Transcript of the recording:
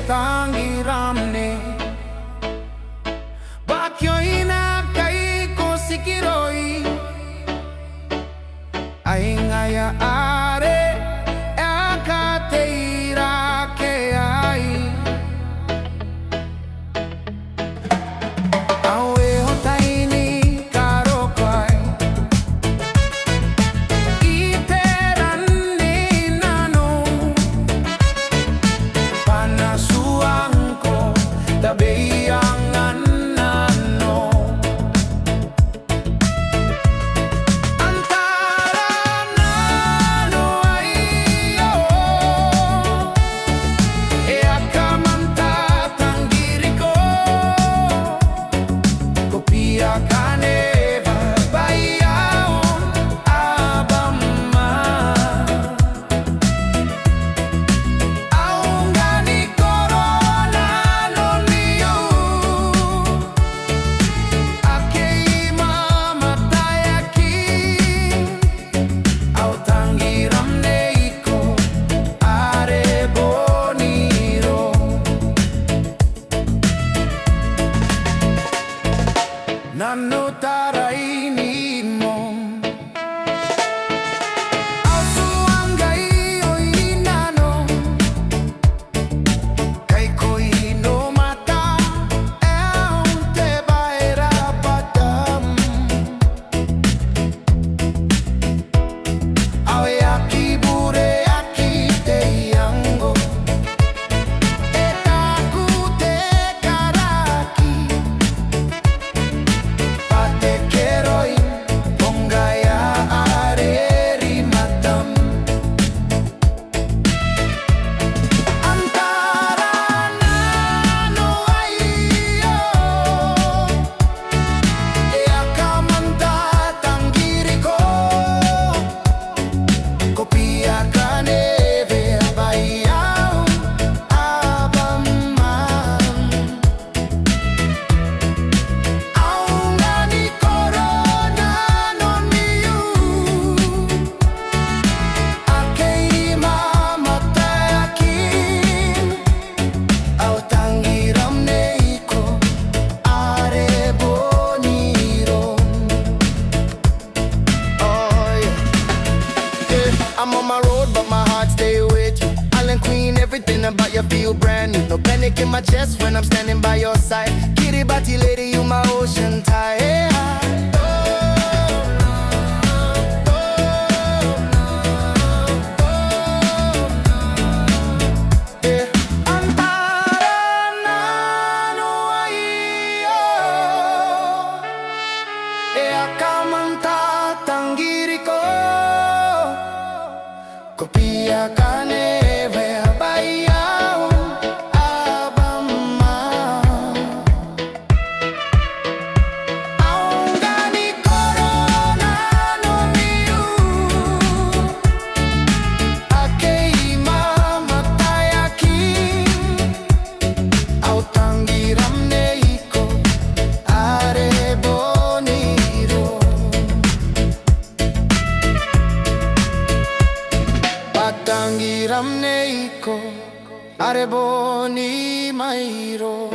Tangiram ne Bakyoina kaiko sikiroi Aingaya are akateira ke ai Awe hotaini karokai Iterani nano Panasuangko tabeyangan nano Antara nano ayo E akamanta tanggiri ko Kopia kaneva bayaon abama Aungani corona non niu Akei mama tayaki Au tangiram neiko are boniro Nano taraini mo Au suangai oinano Kaiko ino mata te baera patam Awe aki bure aki te yango Etaku te karaki Pate keroi Pongaya areri matam Antara nano ayo E akamanta tanggiri ko Kopia kaneve bayaw abamang Aungani corona non niu Akei mamatayakin Au tangiram neiko are boniro Oh yeah. I'm on my road but my heart stay with you Island queen, everything about you feel brand new No panic in my chest when I'm standing by your side Kiribati lady, you my ocean tide Hey, Antara nano ayo E akamanta tanggiri ko Kopia kaneve bayaw abama Aungani corona non niu Akei mamatayakin Au tangiram neiko are boniro Patangiram neiko are boni mairo